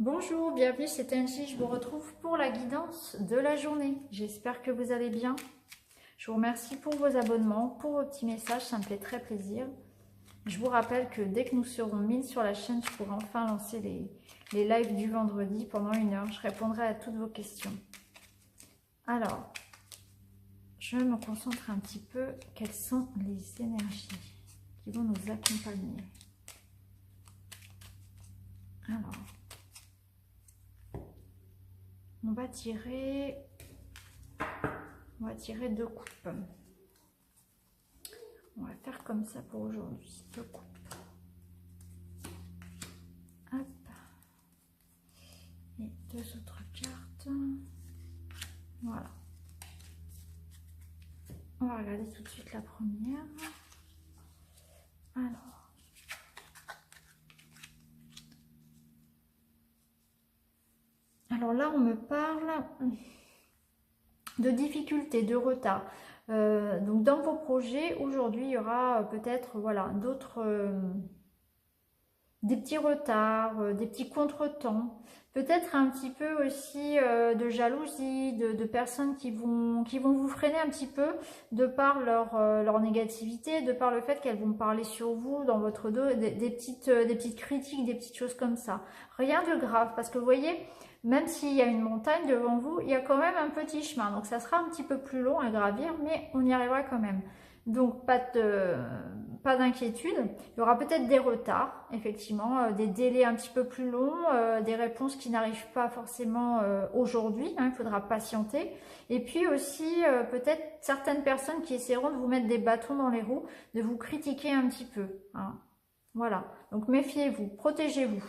Bonjour, bienvenue, c'est Angie, je vous retrouve pour la guidance de la journée. J'espère que vous allez bien. Je vous remercie pour vos abonnements, pour vos petits messages, ça me fait très plaisir. Je vous rappelle que dès que nous serons 1000 sur la chaîne, je pourrai enfin lancer les lives du vendredi pendant 1 heure. Je répondrai à toutes vos questions. Alors, je me concentre un petit peu. Quelles sont les énergies qui vont nous accompagner? Alors, on va tirer 2 coupes. On va faire comme ça pour aujourd'hui. 2 coupes. Hop. Et 2 autres cartes. Voilà. On va regarder tout de suite la première. Alors là, on me parle de difficultés, de retard. Donc dans vos projets, aujourd'hui, il y aura peut-être voilà, des petits retards, des petits contretemps. Peut-être un petit peu aussi de jalousie, de personnes qui vont vous freiner un petit peu de par leur négativité, de par le fait qu'elles vont parler sur vous dans votre dos, des petites critiques, des petites choses comme ça. Rien de grave, parce que vous voyez, même s'il y a une montagne devant vous, il y a quand même un petit chemin. Donc ça sera un petit peu plus long à gravir, mais on y arrivera quand même. Donc pas d'inquiétude. Il y aura peut-être des retards, effectivement, des délais un petit peu plus longs, des réponses qui n'arrivent pas forcément aujourd'hui. Il faudra patienter. Et puis aussi peut-être certaines personnes qui essaieront de vous mettre des bâtons dans les roues, de vous critiquer un petit peu. Voilà. Donc méfiez-vous, protégez-vous.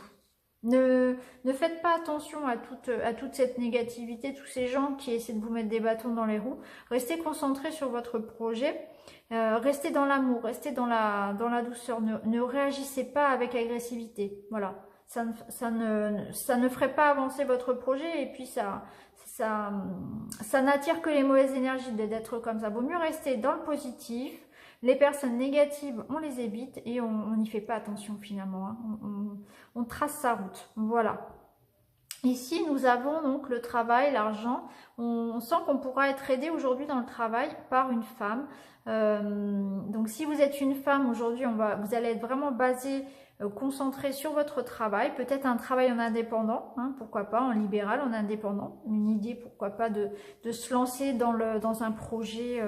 Ne faites pas attention à toute cette négativité, tous ces gens qui essaient de vous mettre des bâtons dans les roues. Restez concentrés sur votre projet. Restez dans l'amour, restez dans la douceur. Ne réagissez pas avec agressivité. Voilà. Ça ne ferait pas avancer votre projet et puis ça n'attire que les mauvaises énergies d'être comme ça. Vaut mieux rester dans le positif. Les personnes négatives, on les évite et on n'y fait pas attention finalement. On trace sa route. Voilà. Ici, nous avons donc le travail, l'argent. On sent qu'on pourra être aidé aujourd'hui dans le travail par une femme. Donc, si vous êtes une femme aujourd'hui, vous allez être vraiment basé, concentré sur votre travail. Peut-être un travail en indépendant, pourquoi pas, en libéral, en indépendant. Une idée, pourquoi pas, de se lancer dans un projet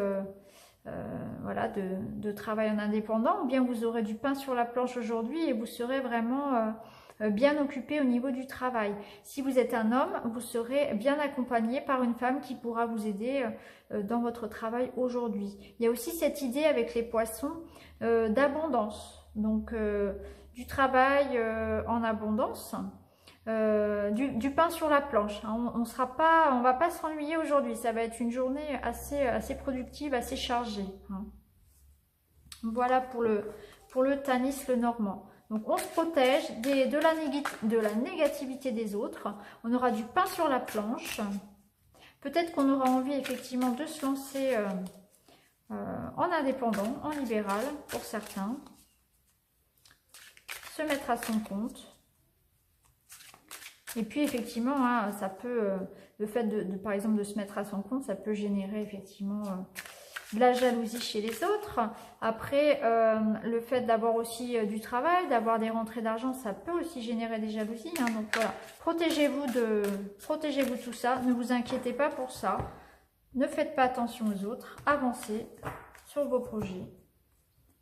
voilà, de travail en indépendant, ou bien vous aurez du pain sur la planche aujourd'hui et vous serez vraiment bien occupé au niveau du travail. Si vous êtes un homme, vous serez bien accompagné par une femme qui pourra vous aider dans votre travail aujourd'hui. Il y a aussi cette idée avec les poissons d'abondance, donc du travail en abondance. Du pain sur la planche. On va pas s'ennuyer aujourd'hui. Ça va être une journée assez productive, assez chargée. Voilà pour le Tanis le Normand. Donc on se protège de la négativité des autres. On aura du pain sur la planche. Peut-être qu'on aura envie effectivement de se lancer en indépendant, en libéral pour certains. Se mettre à son compte. Et puis effectivement, ça peut, le fait par exemple de se mettre à son compte, ça peut générer effectivement de la jalousie chez les autres. Après, le fait d'avoir aussi du travail, d'avoir des rentrées d'argent, ça peut aussi générer des jalousies. Donc voilà, protégez-vous de tout ça, ne vous inquiétez pas pour ça. Ne faites pas attention aux autres, avancez sur vos projets.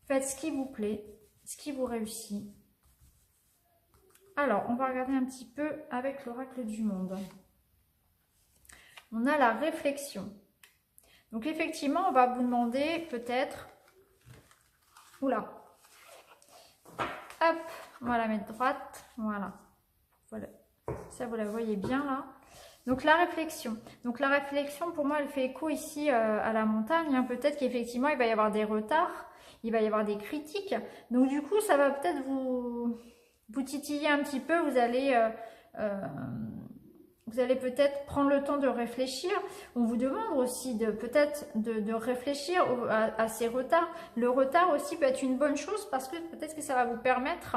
Faites ce qui vous plaît, ce qui vous réussit. Alors, on va regarder un petit peu avec l'oracle du monde. On a la réflexion. Donc, effectivement, on va vous demander peut-être... Oula. Hop, on va la mettre droite. Voilà. Ça, vous la voyez bien là. Donc, la réflexion. Donc, la réflexion, pour moi, elle fait écho ici à la montagne. Peut-être qu'effectivement, il va y avoir des retards. Il va y avoir des critiques. Donc, du coup, ça va peut-être vous titiller un petit peu, vous allez peut-être prendre le temps de réfléchir. On vous demande aussi peut-être de réfléchir à ces retards. Le retard aussi peut être une bonne chose parce que peut-être que ça va vous permettre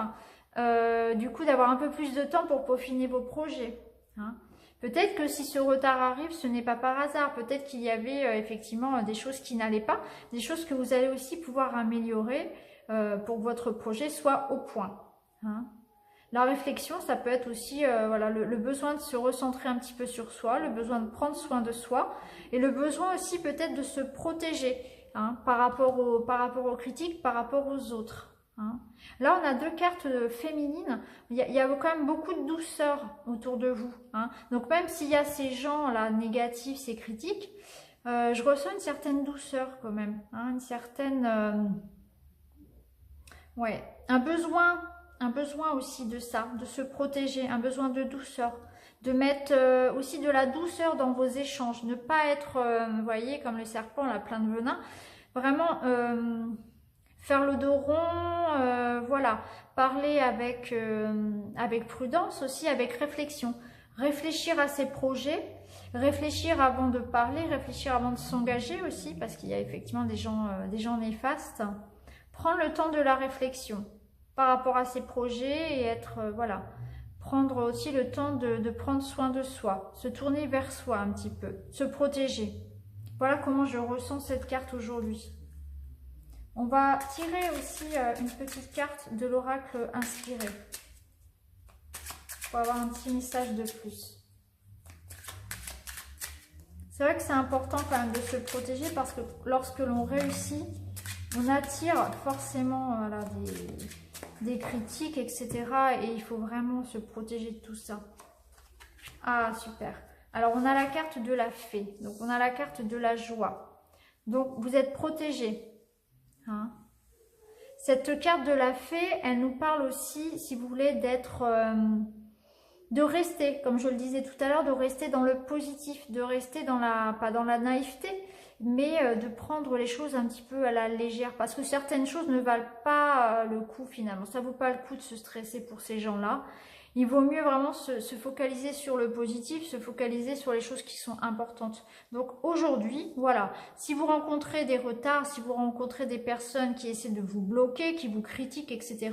du coup d'avoir un peu plus de temps pour peaufiner vos projets. Hein. Peut-être que si ce retard arrive, ce n'est pas par hasard. Peut-être qu'il y avait effectivement des choses qui n'allaient pas, des choses que vous allez aussi pouvoir améliorer pour que votre projet soit au point. Hein. La réflexion, ça peut être aussi voilà, le besoin de se recentrer un petit peu sur soi, le besoin de prendre soin de soi et le besoin aussi peut-être de se protéger hein, par rapport aux critiques, par rapport aux autres. Hein. Là, on a deux cartes féminines. Il y a quand même beaucoup de douceur autour de vous. Hein. Donc, même s'il y a ces gens-là négatifs, ces critiques, je ressens une certaine douceur quand même. Hein, une certaine... ouais, un besoin aussi de ça, de se protéger, un besoin de douceur. De mettre aussi de la douceur dans vos échanges. Ne pas être, vous voyez, comme le serpent, là, plein de venin. Vraiment... faire le dos rond, voilà, parler avec prudence aussi, avec réflexion. Réfléchir à ses projets, réfléchir avant de parler, réfléchir avant de s'engager aussi, parce qu'il y a effectivement des gens néfastes. Prendre le temps de la réflexion par rapport à ses projets et être, voilà, prendre aussi le temps de prendre soin de soi, se tourner vers soi un petit peu, se protéger. Voilà comment je ressens cette carte aujourd'hui. On va tirer aussi une petite carte de l'oracle inspiré pour avoir un petit message de plus. C'est vrai que c'est important quand même de se protéger parce que lorsque l'on réussit, on attire forcément voilà, des critiques, etc. Et il faut vraiment se protéger de tout ça. Ah, super. Alors, on a la carte de la fée. Donc, on a la carte de la joie. Donc, vous êtes protégé. Hein. Cette carte de la fée, elle nous parle aussi, si vous voulez, de rester, comme je le disais tout à l'heure, de rester dans le positif, de rester pas dans la naïveté, mais de prendre les choses un petit peu à la légère, parce que certaines choses ne valent pas le coup finalement. Ça ne vaut pas le coup de se stresser pour ces gens-là. Il vaut mieux vraiment se focaliser sur le positif, se focaliser sur les choses qui sont importantes. Donc aujourd'hui, voilà, si vous rencontrez des retards, si vous rencontrez des personnes qui essaient de vous bloquer, qui vous critiquent, etc.,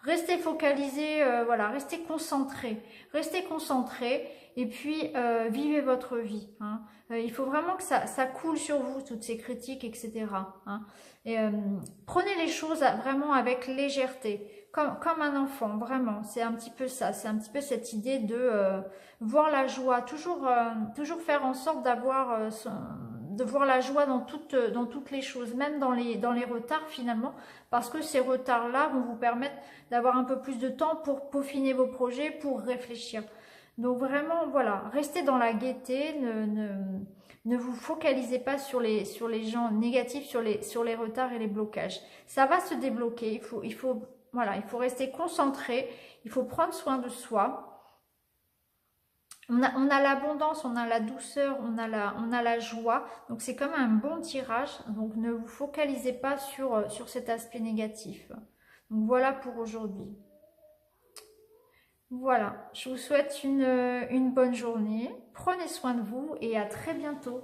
restez focalisé, voilà, restez concentré et puis vivez votre vie. Hein. Il faut vraiment que ça coule sur vous, toutes ces critiques, etc. Hein. Et, prenez les choses vraiment avec légèreté. Comme un enfant, vraiment, c'est un petit peu ça, c'est un petit peu cette idée de voir la joie, toujours faire en sorte de voir la joie dans toutes les choses, même dans les retards finalement, parce que ces retards-là vont vous permettre d'avoir un peu plus de temps pour peaufiner vos projets, pour réfléchir. Donc vraiment, voilà, restez dans la gaieté, ne vous focalisez pas sur les gens négatifs, sur les retards et les blocages. Ça va se débloquer, voilà, il faut rester concentré, il faut prendre soin de soi. On a l'abondance, on a la douceur, on a la joie. Donc c'est comme un bon tirage. Donc ne vous focalisez pas sur cet aspect négatif. Donc voilà pour aujourd'hui. Voilà, je vous souhaite une bonne journée. Prenez soin de vous et à très bientôt.